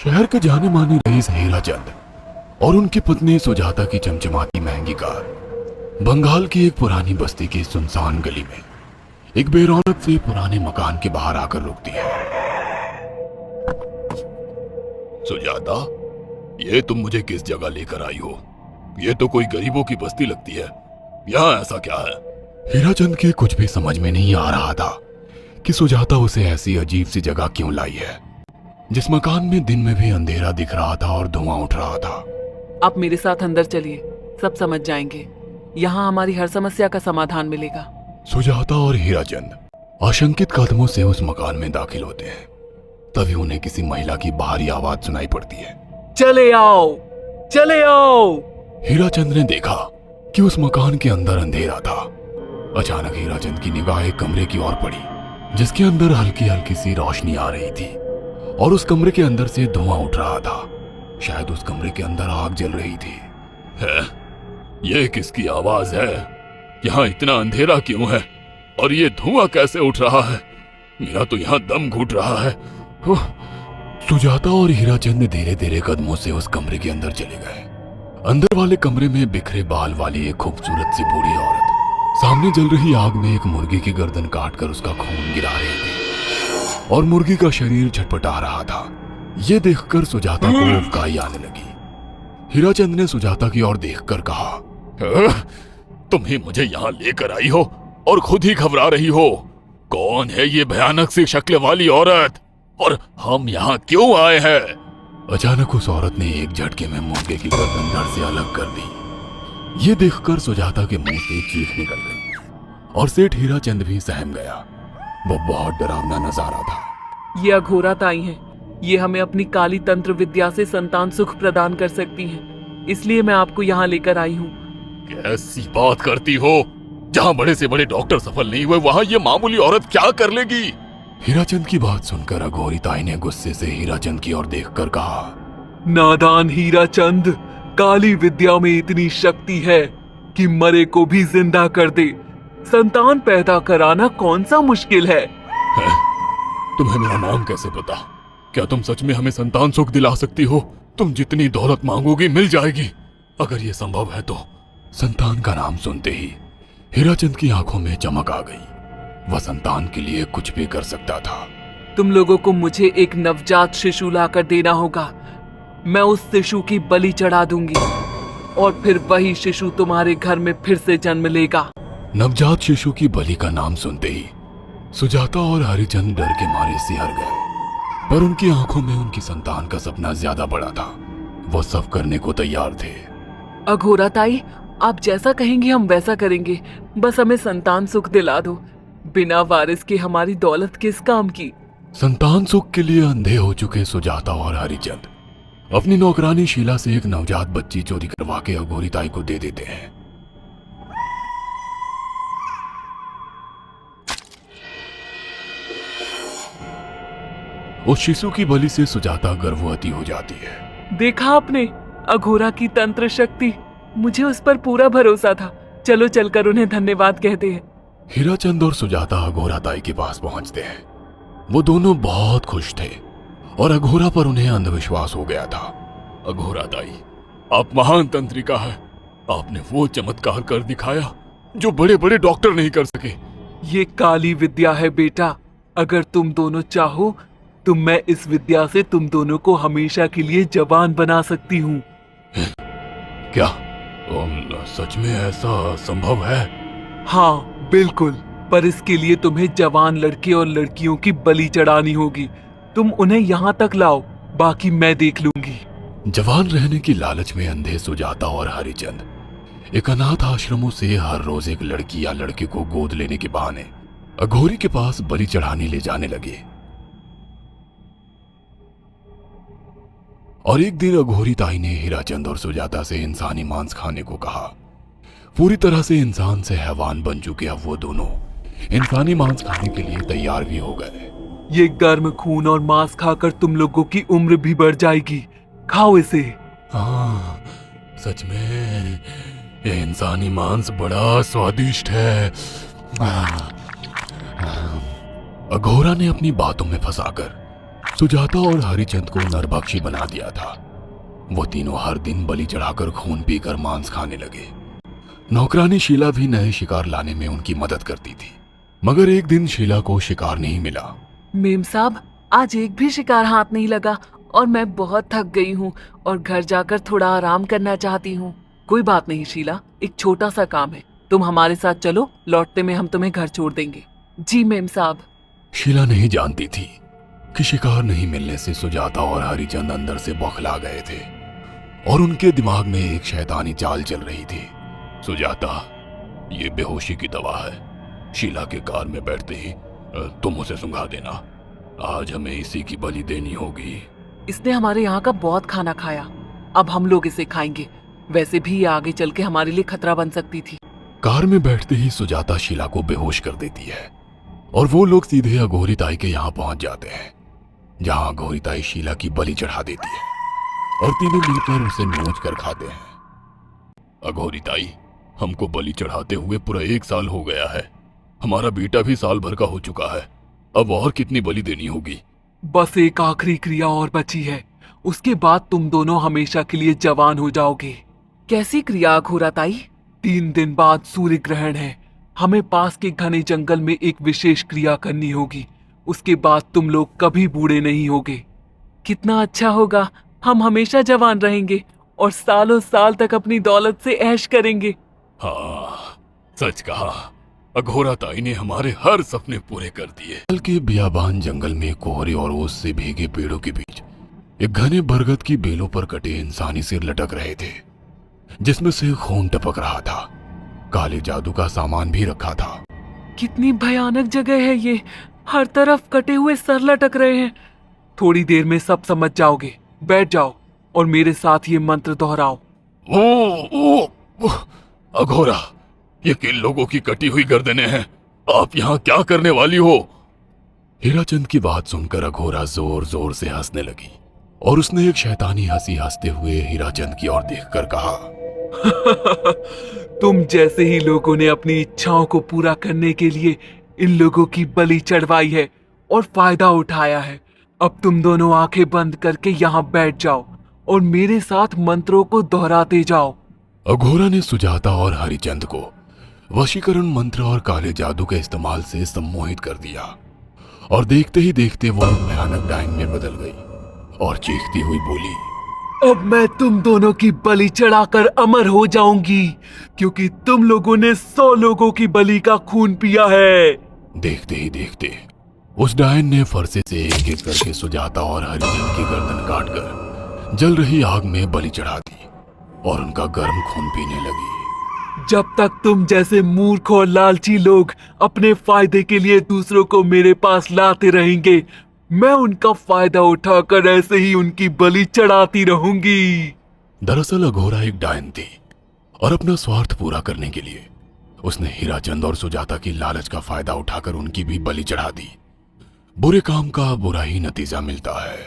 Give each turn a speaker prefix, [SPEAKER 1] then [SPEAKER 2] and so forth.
[SPEAKER 1] शहर के जाने माने रईस हीराचंद और उनकी पत्नी सुजाता की चमचमाती महंगी कार बंगाल की एक पुरानी बस्ती की सुनसान गली में एक बेरौनक से पुराने मकान के बाहर आकर रुकती है। सुजाता, ये तुम मुझे किस जगह लेकर आई हो? ये तो कोई गरीबों की बस्ती लगती है। यहाँ ऐसा क्या है? हीराचंद के कुछ भी समझ में नहीं आ रहा था कि सुजाता उसे ऐसी अजीब सी जगह क्यों लाई है, जिस मकान में दिन में भी अंधेरा दिख रहा था और धुआं उठ रहा था।
[SPEAKER 2] आप मेरे साथ अंदर चलिए, सब समझ जाएंगे। यहाँ हमारी हर समस्या का समाधान मिलेगा।
[SPEAKER 1] सुजाता और हीराचंद आशंकित कदमों से उस मकान में दाखिल होते हैं। तभी उन्हें किसी महिला की बाहरी आवाज सुनाई पड़ती है।
[SPEAKER 2] चले आओ, चले आओ।
[SPEAKER 1] हीराचंद ने देखा कि उस मकान के अंदर अंधेरा था। अचानक हीराचंद की निगाह एक कमरे की ओर पड़ी, जिसके अंदर हल्की हल्की सी रोशनी आ रही थी और उस कमरे के अंदर से धुआं उठ रहा था। शायद उस कमरे के अंदर आग जल रही थी। है? ये किसकी आवाज है? यहाँ इतना अंधेरा क्यों है और ये धुआं कैसे उठ रहा है? मेरा तो यहाँ दम घुट रहा है। सुजाता और हीराचंद धीरे धीरे कदमों से उस कमरे के अंदर चले गए। अंदर वाले कमरे में बिखरे बाल वाली एक खूबसूरत सी बूढ़ी औरत सामने जल रही आग में एक मुर्गी की गर्दन काटकर उसका खून गिरा रही थी और मुर्गी का शरीर छटपटा रहा था। ये देखकर सुजाता को उबकाई आने लगी। हीराचंद ने सुजाता की ओर देखकर कहा, तुम ही मुझे यहाँ लेकर आई हो और खुद ही घबरा रही हो। कौन है ये भयानक सी शक्ल वाली औरत और हम यहाँ क्यों आए हैं? अचानक उस औरत ने एक झटके में मुर्गे की गर्दन धड़ से अलग कर दी। ये देखकर सुजाता के मुंह से चीख निकल गई और सेठ हीराचंद भी सहम गया। वो बहुत डरावना नजारा था।
[SPEAKER 2] ये अघोरा ताई हैं। ये हमें अपनी काली तंत्र विद्या से संतान सुख प्रदान कर सकती हैं। इसलिए मैं आपको यहाँ लेकर आई हूँ।
[SPEAKER 1] कैसी बात करती हो? जहाँ बड़े से बड़े डॉक्टर सफल नहीं हुए, वहाँ ये मामूली औरत क्या कर लेगी? हीराचंद की बात सुनकर अघोरी ताई ने गुस्से से हीराचंद की ओर देखकर कहा,
[SPEAKER 2] नादान हीराचंद, काली विद्या में इतनी शक्ति है कि मरे को भी जिंदा कर दे। संतान पैदा कराना कौन सा मुश्किल है?
[SPEAKER 1] तुम्हें मेरा नाम कैसे पता? क्या तुम सच में हमें संतान सुख दिला सकती हो? तुम जितनी दौलत मांगोगी मिल जाएगी, अगर ये संभव है तो। संतान का नाम सुनते ही हीराचंद की आंखों में चमक आ गई। वह संतान के लिए कुछ भी कर सकता था।
[SPEAKER 2] तुम लोगों को मुझे एक नवजात शिशु लाकर देना होगा। मैं उस शिशु की बलि चढ़ा दूंगी और फिर वही शिशु तुम्हारे घर में फिर से जन्म लेगा।
[SPEAKER 1] नवजात शिशु की बलि का नाम सुनते ही सुजाता और हरिचंद डर के मारे सिहर गए, पर उनकी आंखों में उनकी संतान का सपना ज्यादा बड़ा था। वो सब करने को तैयार थे।
[SPEAKER 2] अघोरा ताई, आप जैसा कहेंगे हम वैसा करेंगे। बस हमें संतान सुख दिला दो। बिना वारिस के हमारी दौलत किस काम की?
[SPEAKER 1] संतान सुख के लिए अंधे हो चुके सुजाता और हरिचंद अपनी नौकरानी शीला से एक नवजात बच्ची चोरी करवा के अघोरी ताई को दे देते हैं। उस शिशु की बलि से सुजाता गर्भवती हो जाती है।
[SPEAKER 2] देखा आपने अघोरा की तंत्र शक्ति? मुझे उस पर पूरा भरोसा था। चलो चलकर उन्हें धन्यवाद कहते हैं।
[SPEAKER 1] हीराचंद और सुजाता अघोरा ताई के पास पहुंचते हैं। वो दोनों बहुत खुश थे और अघोरा पर उन्हें अंधविश्वास हो गया था। अघोरा ताई, आप महान तंत्रिका है। आपने वो चमत्कार कर दिखाया जो बड़े बड़े डॉक्टर नहीं कर सके।
[SPEAKER 2] ये काली विद्या है बेटा। अगर तुम दोनों चाहो तो मैं इस विद्या से तुम दोनों को हमेशा के लिए जवान बना सकती हूँ।
[SPEAKER 1] क्या सच में ऐसा संभव है?
[SPEAKER 2] हाँ बिल्कुल, पर इसके लिए तुम्हें जवान लड़के और लड़कियों की बलि चढ़ानी होगी। तुम उन्हें यहाँ तक लाओ, बाकी मैं देख लूंगी।
[SPEAKER 1] जवान रहने की लालच में अंधे सुजाता और हरिचंद एक अनाथ आश्रमों से हर रोज एक लड़की या लड़के को गोद लेने के बहाने अघोरी के पास बलि चढ़ाने ले जाने लगे। और एक दिन अघोरी ताई ने हीराचंद और सुजाता से इंसानी मांस खाने को कहा। पूरी तरह से इंसान से हैवान बन चुके अब वो दोनों इंसानी मांस खाने के लिए तैयार भी हो गए।
[SPEAKER 2] ये गर्म खून और मांस खाकर तुम लोगों की उम्र भी बढ़ जाएगी। खाओ इसे।
[SPEAKER 1] हाँ, सच में ये इंसानी मांस बड़ा स्वादिष्ट है। अघोरा ने अपनी बातों में फंसाकर सुजाता और हरिचंद को नरभक्षी बना दिया था। वो तीनों हर दिन बलि चढ़ाकर खून पीकर मांस खाने लगे। नौकरानी शीला भी नए शिकार लाने में उनकी मदद करती थी, मगर एक दिन शीला को शिकार नहीं मिला।
[SPEAKER 2] मेम साहब, आज एक भी शिकार हाथ नहीं लगा और मैं बहुत थक गई हूँ और घर जाकर थोड़ा आराम करना चाहती हूँ। कोई बात नहीं शीला, एक छोटा सा काम है, तुम हमारे साथ चलो, लौटते में हम तुम्हें घर छोड़ देंगे। जी मेम साहब।
[SPEAKER 1] शीला नहीं जानती थी कि शिकार नहीं मिलने से सुजाता और हरिचंद अंदर से बौखला गए थे और उनके दिमाग में एक शैतानी चाल चल रही थी। सुजाता, ये बेहोशी की दवा है। शीला के कार में बैठते ही तुम उसे सुंघा देना। आज हमें इसी की बलि देनी होगी।
[SPEAKER 2] इसने हमारे यहाँ का बहुत खाना खाया, अब हम लोग इसे खाएंगे। वैसे भी ये आगे चल के हमारे लिए खतरा बन सकती थी।
[SPEAKER 1] कार में बैठते ही सुजाता शीला को बेहोश कर देती है और वो लोग सीधे अघोरी ताई के यहाँ पहुंच जाते हैं, जहां अघोरी ताई शीला की बलि चढ़ा देती है और तीनों मिलकर उसे नोच कर खाते हैं। अघोरी ताई, हमको बलि चढ़ाते हुए पूरा 1 साल हो गया है। हमारा बेटा भी साल भर का हो चुका है। अब और कितनी बलि देनी होगी?
[SPEAKER 2] बस एक आखिरी क्रिया और बची है, उसके बाद तुम दोनों हमेशा के लिए जवान हो जाओगे। कैसी क्रिया अघोरा ताई? 3 दिन बाद सूर्य ग्रहण है, हमें पास के घने जंगल में एक विशेष क्रिया करनी होगी। उसके बाद तुम लोग कभी बूढ़े नहीं होगे। कितना अच्छा होगा, हम हमेशा जवान रहेंगे और सालों साल तक अपनी दौलत से ऐश करेंगे।
[SPEAKER 1] हाँ, सच कहा। अघोरा ताई ने हमारे हर सपने पूरे कर दिए। जंगल के बियाबान जंगल में कोहरे और ओस से भीगे पेड़ों के बीच एक घने बरगद की बेलों पर कटे इंसानी सिर लटक रहे थे, जिसमें से खून टपक रहा था। काले जादू का सामान भी रखा था।
[SPEAKER 2] कितनी भयानक जगह है ये, हर तरफ कटे हुए सर लटक रहे हैं। थोड़ी देर में सब समझ जाओगे। बैठ जाओ और मेरे साथ ये मंत्र दोहराओ।
[SPEAKER 1] ओ, अघोरा, ये किन लोगों की कटी हुई गर्दनें हैं? आप यहाँ क्या करने वाली हो? हीराचंद की बात सुनकर अघोरा जोर जोर से हंसने लगी और उसने एक शैतानी हंसी हंसते हुए हीराचंद की ओर देखकर कहा,
[SPEAKER 2] तुम जैसे ही लोगों ने अपनी इच्छाओं को पूरा करने के लिए इन लोगों की बलि चढ़वाई है और फायदा उठाया है। अब तुम दोनों आंखें बंद करके यहाँ बैठ जाओ और मेरे साथ मंत्रों को दोहराते जाओ।
[SPEAKER 1] अघोरा ने सुजाता और हरिचंद को वशीकरण मंत्र और काले जादू के इस्तेमाल से सम्मोहित कर दिया और देखते ही देखते वो भयानक डायन में बदल गई और चीखती हुई बोली,
[SPEAKER 2] अब मैं तुम दोनों की बलि चढ़ाकर अमर हो जाऊंगी, क्योंकि तुम लोगों ने 100 लोगों की बलि का खून पिया है।
[SPEAKER 1] देखते ही देखते उस डायन ने फरसे से एक एक करके सुजाता और हरिचंद की गर्दन काटकर जल रही आग में बलि चढ़ा दी और उनका गर्म खून पीने लगी।
[SPEAKER 2] जब तक तुम जैसे मूर्ख और लालची लोग अपने फायदे के लिए दूसरों को मेरे पास लाते रहेंगे, मैं उनका फायदा उठाकर ऐसे ही उनकी बलि चढ़ाती रहूंगी।
[SPEAKER 1] दरअसल अघोरा एक डायन थी और अपना स्वार्थ पूरा करने के लिए उसने हीराचंद और सुजाता की लालच का फायदा उठाकर उनकी भी बलि चढ़ा दी। बुरे काम का बुरा ही नतीजा मिलता है।